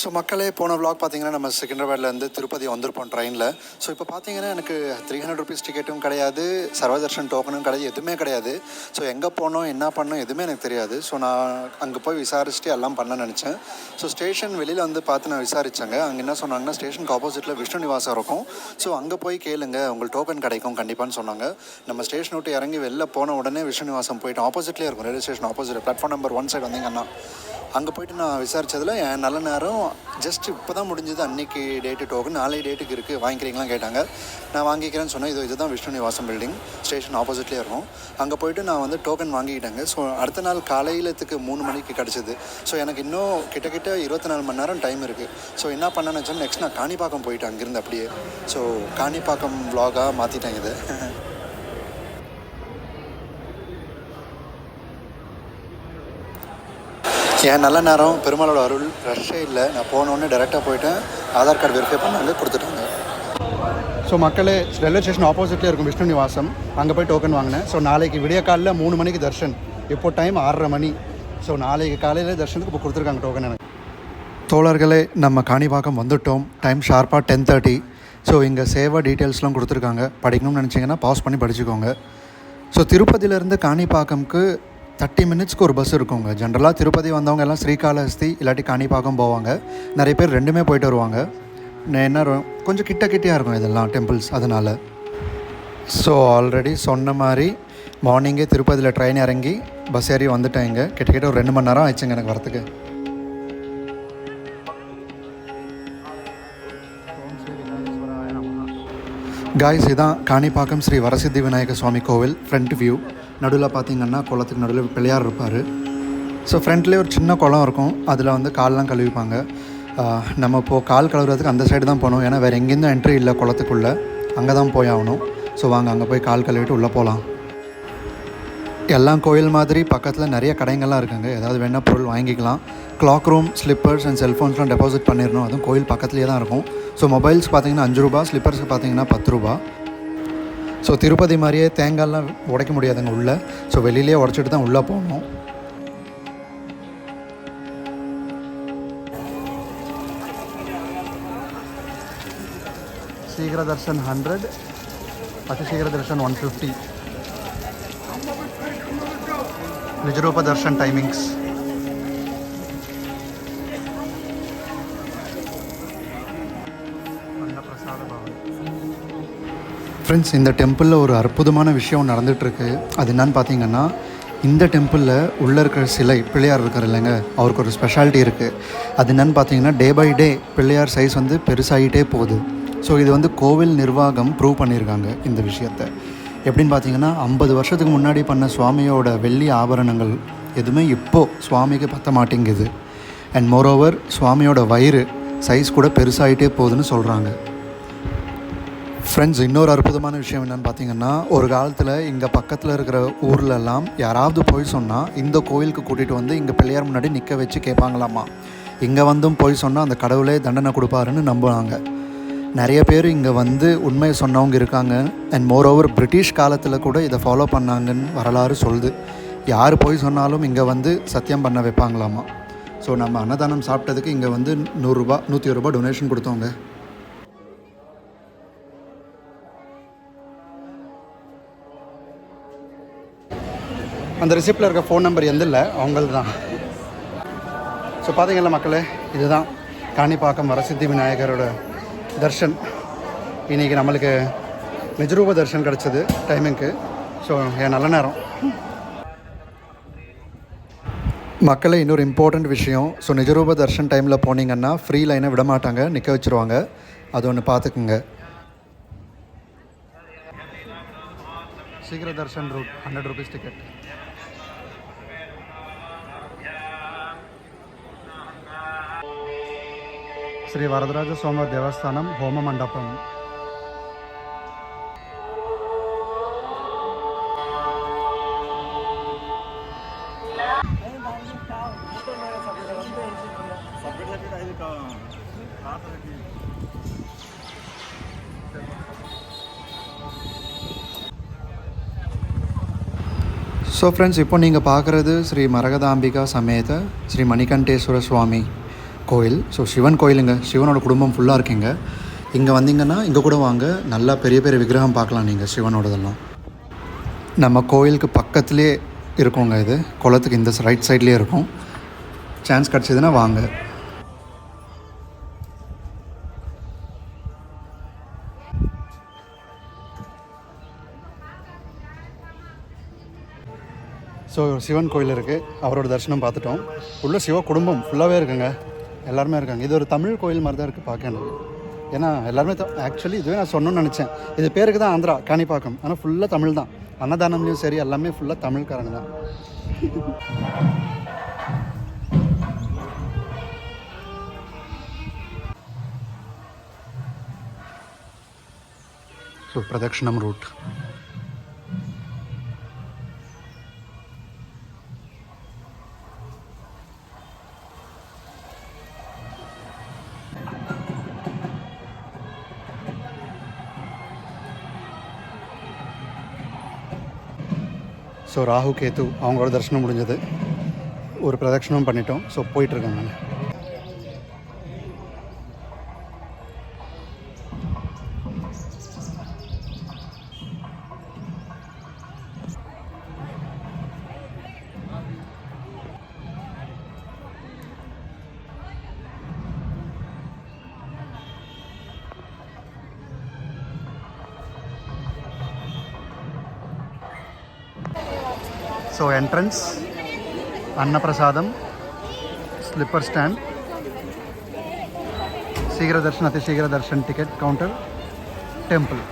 So மக்களே போன vlog பார்த்தீங்கன்னா நம்ம செகண்டராபாத்லேருந்து திருப்பதி வந்திருப்போம் ட்ரெயினில். ஸோ இப்போ பார்த்தீங்கன்னா எனக்கு ₹300 டிக்கெட்டும் கிடையாது, சர்வதர்ஷன் டோக்கனும் கிடையாது, எதுவுமே கிடையாது. ஸோ எங்கே போனோம் என்ன பண்ணோம் எதுவுமே எனக்கு தெரியாது. ஸோ நான் அங்கே போய் விசாரிச்சுட்டு எல்லாம் பண்ண நினச்சேன். ஸோ ஸ்டேஷன் வெளியில் வந்து பார்த்து நான் விசாரித்தேங்க. அங்கே என்ன சொன்னாங்கன்னா ஸ்டேஷனுக்கு ஆப்போசிட்டில் விஷ்ணு நிவாசம் இருக்கும். ஸோ அங்கே போய் கேளுங்க, உங்களுக்கு டோக்கன் கிடைக்கும் கண்டிப்பான்னு சொன்னாங்க. நம்ம ஸ்டேஷன் விட்டு இறங்கி வெளில போன உடனே விஷ்ணு நிவாசம் போயிட்டோம். ஆப்போசிட்லேயே இருக்கும், railway station opposite platform number 1 side வந்தீங்கன்னா அங்கே போய்ட்டு நான் விசாரித்ததில் என் நல்ல நேரம் ஜஸ்ட் இப்போ தான் முடிஞ்சது. அன்றைக்கி டேட்டு டோக்கன் நாளைக்கு டேட்டுக்கு இருக்குது, வாங்கிக்கிறீங்களாம் கேட்டாங்க. நான் வாங்கிக்கிறேன்னு சொன்னேன். இதுதான் விஷ்ணு நிவாசம் பில்டிங், ஸ்டேஷன் ஆப்போசிட்லேயே இருக்கும். அங்கே போய்ட்டு நான் வந்து டோக்கன் வாங்கிக்கிட்டேங்க. ஸோ அடுத்த நாள் காலையிலத்துக்கு 3 மணிக்கு கிடச்சிது. ஸோ எனக்கு இன்னும் கிட்டத்தட்ட 24 மணி நேரம் டைம் இருக்குது. ஸோ என்ன பண்ணேன்னு வச்சோம், நெக்ஸ்ட் நான் காணிப்பாக்கம் போயிட்டேன் அங்கேருந்து அப்படியே. ஸோ காணிப்பாக்கம் vlog-ஆ மாற்றிட்டேன் இது. என் நல்ல நேரம் பெருமாளோட அருள், ரஷ்ஷே இல்லை. நான் போனோடனே டேரெக்டாக போயிட்டேன், ஆதார் கார்டு வெரிஃபை பண்ணாங்க, கொடுத்துட்டாங்க. ஸோ மக்களே ரயில்வே ஸ்டேஷன் ஆப்போசிட்லேயே இருக்கும் விஷ்ணு நிவாசம், அங்கே போய் டோக்கன் வாங்கினேன். ஸோ நாளைக்கு விடிய காலையில் 3 மணிக்கு தர்ஷன், இப்போ டைம் 6:30 மணி. ஸோ நாளைக்கு காலையில் தர்ஷனுக்கு இப்போ கொடுத்துருக்காங்க டோக்கன் எனக்கு. தோழர்களே நம்ம காணிப்பாக்கம் வந்துவிட்டோம். டைம் ஷார்ப்பாக 10:30. ஸோ இங்கே சேவை டீட்டெயில்ஸ்லாம் கொடுத்துருக்காங்க, படிக்கணும்னு நினச்சிங்கன்னா பாஸ் பண்ணி படிச்சுக்கோங்க. ஸோ திருப்பதியிலேருந்து காணிப்பாக்கம்க்கு 30 மினிட்ஸ்க்கு ஒரு பஸ் இருக்குங்க. ஜென்ரலாக திருப்பதி வந்தவங்க எல்லாம் ஸ்ரீகாளஹஸ்தி இல்லாட்டி காணிப்பாக்கம் போவாங்க. நிறைய பேர் ரெண்டுமே போயிட்டு வருவாங்க. என்ன கொஞ்சம் கிட்டையாக இருக்கும் இதெல்லாம் டெம்பிள்ஸ், அதனால். ஸோ ஆல்ரெடி சொன்ன மாதிரி மார்னிங்கே திருப்பதியில் ட்ரெயின் இறங்கி பஸ் ஏறி வந்துட்டேன். இங்கே கிட்டத்தட்ட ஒரு 2 மணி நேரம் ஆயிடுச்சுங்க எனக்கு வரத்துக்கு. காய்ஸ் இதான் காணிப்பாக்கம் ஸ்ரீ வரசித்தி விநாயக சுவாமி கோவில் ஃப்ரண்ட் வியூ. நடுவில் பார்த்திங்கன்னா குளத்துக்கு நடுவில் பிள்ளையார் இருப்பார். ஸோ ஃப்ரண்ட்லேயே ஒரு சின்ன குளம் இருக்கும், அதில் வந்து கால்லாம் கழுவிப்பாங்க. நம்ம இப்போது கால் கழுவுறதுக்கு அந்த சைடு தான் போகணும், ஏன்னா வேறு எங்கேருந்தும் என்ட்ரி இல்லை குளத்துக்குள்ளே, அங்கே தான் போய் ஆகணும். ஸோ வாங்க அங்கே போய் கால் கழுவிட்டு உள்ளே போகலாம். எல்லாம் கோயில் மாதிரி பக்கத்தில் நிறைய கடைங்கள்லாம் இருக்குங்க, ஏதாவது வேணால் பொருள் வாங்கிக்கலாம். கிளாக் ரூம், ஸ்லிப்பர்ஸ் அண்ட் செல்ஃபோன்ஸ்லாம் டெபாசிட் பண்ணிடணும், அதுவும் கோயில் பக்கத்துலேயே தான் இருக்கும். ஸோ மொபைல்ஸ் பார்த்திங்கன்னா ₹5, ஸ்லிப்பர்ஸ்க்கு பார்த்திங்கன்னா ₹10. ஸோ திருப்பதி மாதிரியே தேங்காய்லாம் உடைக்க முடியாதுங்க உள்ளே. ஸோ வெளியிலே உடச்சிட்டு தான் உள்ளே போகணும். சீக்கிர தர்ஷன் 100, அதிசீக்கிர தர்ஷன் 150. நிஜரூப தர்ஷன் டைமிங்ஸ். ஃப்ரெண்ட்ஸ் இந்த டெம்பிளில் ஒரு அற்புதமான விஷயம் நடந்துகிட்ருக்கு. அது என்னன்னு பார்த்தீங்கன்னா, இந்த டெம்பிளில் உள்ளே இருக்கிற சிலை பிள்ளையார் இருக்கார் இல்லைங்க, அவருக்கு ஒரு ஸ்பெஷாலிட்டி இருக்குது. அது என்னென்னு பார்த்தீங்கன்னா, day by day Pillaiyar size வந்து பெருசாகிட்டே போகுது. ஸோ இது வந்து கோவில் நிர்வாகம் ப்ரூவ் பண்ணியிருக்காங்க இந்த விஷயத்தை. எப்படின்னு பார்த்தீங்கன்னா, 50 வருஷத்துக்கு முன்னாடி பண்ண சுவாமியோட வெள்ளி ஆபரணங்கள் எதுவுமே இப்போது சுவாமிக்கு பற்ற மாட்டேங்குது. அண்ட் மோரோவர் சுவாமியோட வயிறு சைஸ் கூட பெருசாகிட்டே போகுதுன்னு சொல்கிறாங்க. ஃப்ரெண்ட்ஸ் இன்னொரு அற்புதமான விஷயம் என்னென்னு பார்த்தீங்கன்னா, ஒரு காலத்தில் இங்கே பக்கத்தில் இருக்கிற ஊர்லெல்லாம் யாராவது போய் சொன்னால் இந்த கோயிலுக்கு கூட்டிகிட்டு வந்து இங்கே பிள்ளையார் முன்னாடி நிற்க வச்சு கேட்பாங்களாம்மா. இங்கே வந்தும் போய் சொன்னால் அந்த கடவுளே தண்டனை கொடுப்பாருன்னு நம்புவாங்க. நிறைய பேர் இங்கே வந்து உண்மையை சொன்னவங்க இருக்காங்க. அண்ட் மோரோவர் பிரிட்டிஷ் காலத்தில் கூட இதை ஃபாலோ பண்ணாங்கன்னு வரலாறு சொல்லுது. யார் போய் சொன்னாலும் இங்கே வந்து சத்தியம் பண்ண வைப்பாங்களாம்மா. ஸோ நம்ம அன்னதானம் சாப்பிட்டதுக்கு இங்கே வந்து ₹100 ₹101 டொனேஷன் கொடுத்தோங்க. அந்த ரிசிப்டில் இருக்க ஃபோன் நம்பர் எந்த இல்லை, அவங்களது தான். ஸோ பார்த்தீங்களா மக்களே, இதுதான் காணிப்பாக்கம் வரசித்தி விநாயகரோட தர்ஷன். இன்றைக்கி நம்மளுக்கு நிஜரூப தர்ஷன் கிடச்சிது டைமிங்க்கு. ஸோ என் நல்ல நேரம். மக்களே இன்னொரு இம்பார்ட்டண்ட் விஷயம், ஸோ நிஜரூப தர்ஷன் டைமில் போனீங்கன்னா ஃப்ரீ லைனை விட மாட்டாங்க, நிற்க வச்சுருவாங்க. அது ஒன்று பார்த்துக்குங்க. சீக்கிர தர்ஷன் ரூட் ₹100 டிக்கெட். శ్రీ వరదరాజ స్వామి దేవస్థానం హోమ మండపం. ஸோ ஃப்ரெண்ட்ஸ் இப்போ நீங்கள் பார்க்குறது ஸ்ரீ மரகதாம்பிகா சமேத ஸ்ரீ மணிகண்டேஸ்வர சுவாமி கோயில். ஸோ சிவன் கோயிலுங்க, சிவனோட குடும்பம் ஃபுல்லாக இருக்குங்க. இங்கே வந்தீங்கன்னா இங்கே கூட வாங்க, நல்லா பெரிய பெரிய விக்கிரகம் பார்க்கலாம் நீங்கள் சிவனோடதெல்லாம். நம்ம கோயிலுக்கு பக்கத்துலேயே இருக்குங்க, இது குளத்துக்கு இந்த ரைட் சைட்லேயே இருக்கும். சான்ஸ் கிடச்சிதுன்னா வாங்க. ஸோ சிவன் கோயில் இருக்குது, அவரோட தரிசனம் பார்த்துட்டோம். உள்ள சிவ குடும்பம் ஃபுல்லாகவே இருக்குங்க, எல்லாருமே இருக்காங்க. இது ஒரு தமிழ் கோயில் மாதிரி தான் இருக்குது பார்க்க எனக்கு. ஏன்னா எல்லாருமே ஆக்சுவலி இதுவே நான் சொன்னோன்னு நினச்சேன். இது பேருக்கு தான் ஆந்திரா காணிப்பாக்கம், ஆனால் ஃபுல்லாக தமிழ் தான். அன்னதானம்லேயும் சரி எல்லாமே ஃபுல்லாக தமிழ்காரங்க தான். ஸோ பிரதக்ஷணம் ரூட். ஸோ ராகு கேத்து அவங்களோட தரிசனம் முடிஞ்சது, ஒரு பிரதட்சணம் பண்ணிட்டோம். ஸோ போயிட்டுருக்கேன் நான். ஸோ என்ட்ரன்ஸ், அன்னப்பிரசாதம், ஸ்லிப்பர் ஸ்டாண்ட், சீக்கிர தர்ஷன், அதி சீக்கிர தர்ஷன் டிக்கெட் கவுண்டர், டெம்பிள்.